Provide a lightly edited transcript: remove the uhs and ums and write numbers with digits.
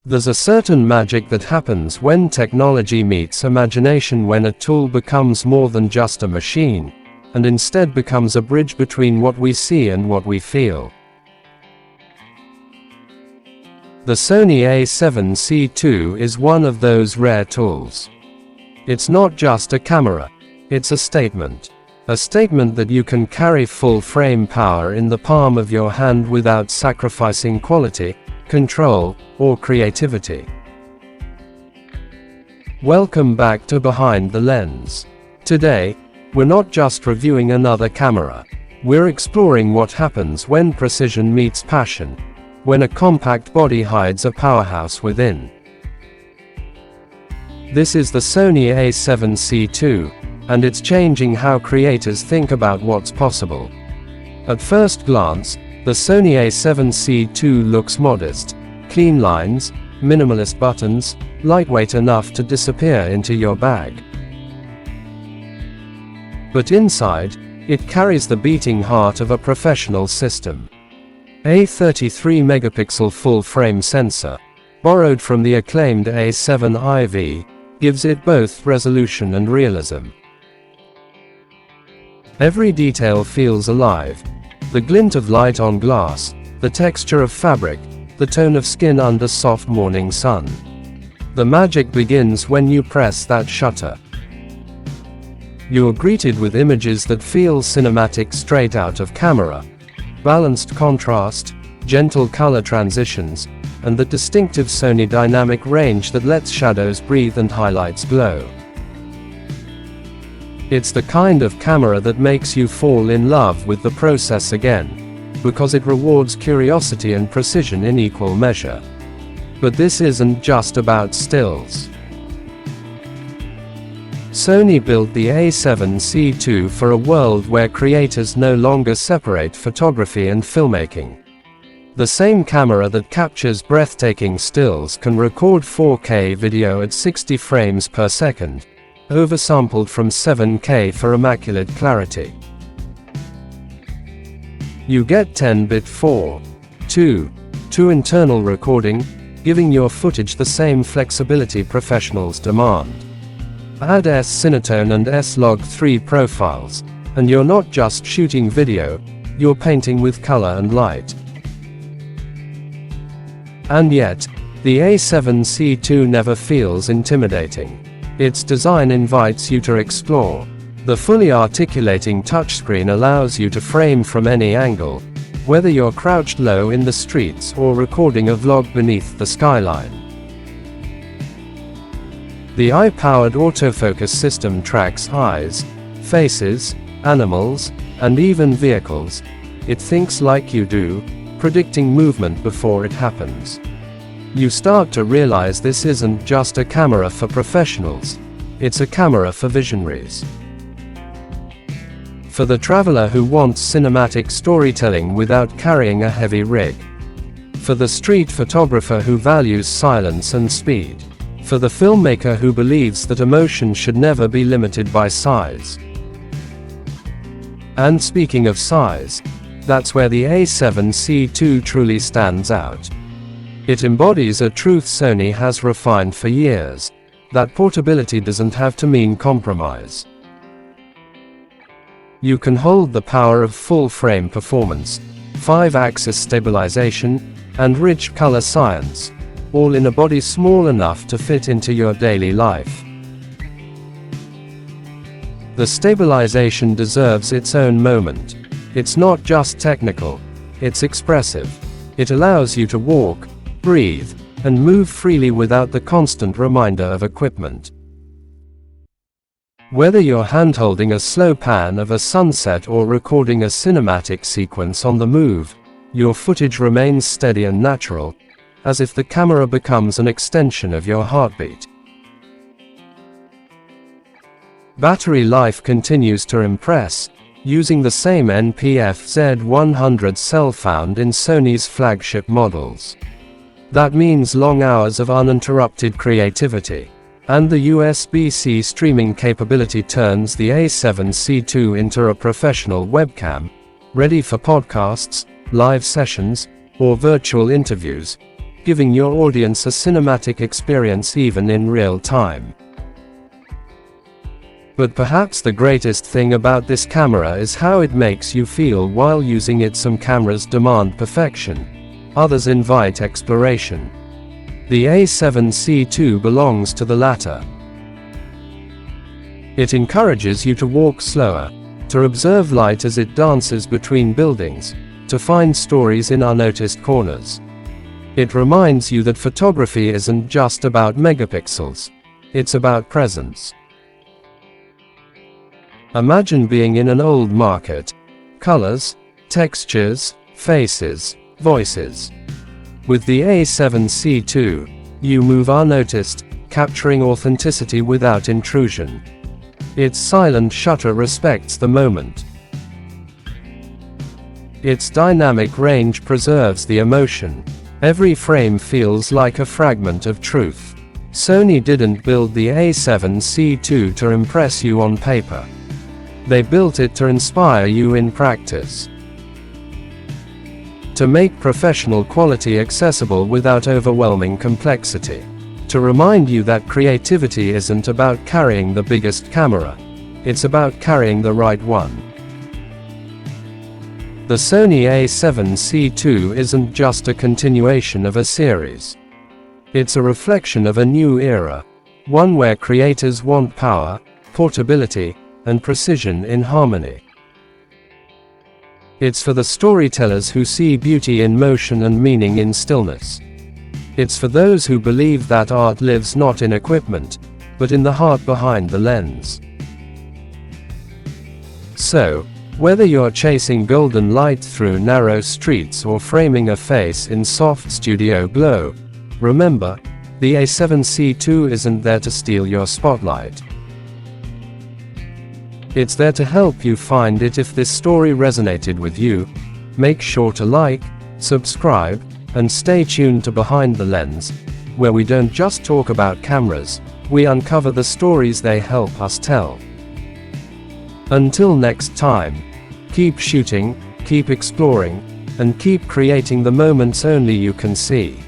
There's a certain magic that happens when technology meets imagination, when a tool becomes more than just a machine, and instead becomes a bridge between what we see and what we feel. The Sony A7Cii is one of those rare tools. It's not just a camera, it's a statement. A statement that you can carry full frame power in the palm of your hand without sacrificing quality, control, or creativity. Welcome back to Behind the Lens. Today, we're not just reviewing another camera. We're exploring what happens when precision meets passion, when a compact body hides a powerhouse within. This is the Sony A7Cii, and it's changing how creators think about what's possible. At first glance, the Sony A7Cii looks modest, clean lines, minimalist buttons, lightweight enough to disappear into your bag. But inside, it carries the beating heart of a professional system. A 33-megapixel full-frame sensor, borrowed from the acclaimed A7iV, gives it both resolution and realism. Every detail feels alive. The glint of light on glass, the texture of fabric, the tone of skin under soft morning sun. The magic begins when you press that shutter. You're greeted with images that feel cinematic straight out of camera. Balanced contrast, gentle color transitions, and the distinctive Sony dynamic range that lets shadows breathe and highlights glow. It's the kind of camera that makes you fall in love with the process again, because it rewards curiosity and precision in equal measure. But this isn't just about stills. Sony built the A7Cii for a world where creators no longer separate photography and filmmaking. The same camera that captures breathtaking stills can record 4K video at 60 frames per second, oversampled from 7K for immaculate clarity. You get 10-bit 4:2 internal recording, giving your footage the same flexibility professionals demand. Add S-Cinetone and S-Log3 profiles, and you're not just shooting video, you're painting with color and light. And yet, the A7Cii never feels intimidating. Its design invites you to explore. The fully articulating touchscreen allows you to frame from any angle, whether you're crouched low in the streets or recording a vlog beneath the skyline. The eye-powered autofocus system tracks eyes, faces, animals, and even vehicles. It thinks like you do, predicting movement before it happens. You start to realize this isn't just a camera for professionals, it's a camera for visionaries. For the traveler who wants cinematic storytelling without carrying a heavy rig. For the street photographer who values silence and speed. For the filmmaker who believes that emotion should never be limited by size. And speaking of size, that's where the A7Cii truly stands out. It embodies a truth Sony has refined for years, that portability doesn't have to mean compromise. You can hold the power of full-frame performance, 5-axis stabilization, and rich color science, all in a body small enough to fit into your daily life. The stabilization deserves its own moment. It's not just technical, it's expressive. It allows you to walk, breathe, and move freely without the constant reminder of equipment. Whether you're hand-holding a slow pan of a sunset or recording a cinematic sequence on the move, your footage remains steady and natural, as if the camera becomes an extension of your heartbeat. Battery life continues to impress, using the same NPF-Z100 cell found in Sony's flagship models. That means long hours of uninterrupted creativity. And the USB-C streaming capability turns the A7Cii into a professional webcam, ready for podcasts, live sessions, or virtual interviews, giving your audience a cinematic experience even in real time. But perhaps the greatest thing about this camera is how it makes you feel while using it. Some cameras demand perfection, others invite exploration. The A7Cii II belongs to the latter. It encourages you to walk slower, to observe light as it dances between buildings, to find stories in unnoticed corners. It reminds you that photography isn't just about megapixels, it's about presence. Imagine being in an old market. Colors, textures, faces, voices. With the A7Cii II, you move unnoticed, capturing authenticity without intrusion. Its silent shutter respects the moment. Its dynamic range preserves the emotion. Every frame feels like a fragment of truth. Sony didn't build the A7Cii II to impress you on paper. They built it to inspire you in practice. To make professional quality accessible without overwhelming complexity. To remind you that creativity isn't about carrying the biggest camera. It's about carrying the right one. The Sony A7Cii II isn't just a continuation of a series. It's a reflection of a new era. One where creators want power, portability, and precision in harmony. It's for the storytellers who see beauty in motion and meaning in stillness. It's for those who believe that art lives not in equipment, but in the heart behind the lens. So, whether you're chasing golden light through narrow streets or framing a face in soft studio glow, remember, the A7Cii II isn't there to steal your spotlight. It's there to help you find it. If this story resonated with you, make sure to like, subscribe, and stay tuned to Behind the Lens, where we don't just talk about cameras, we uncover the stories they help us tell. Until next time, keep shooting, keep exploring, and keep creating the moments only you can see.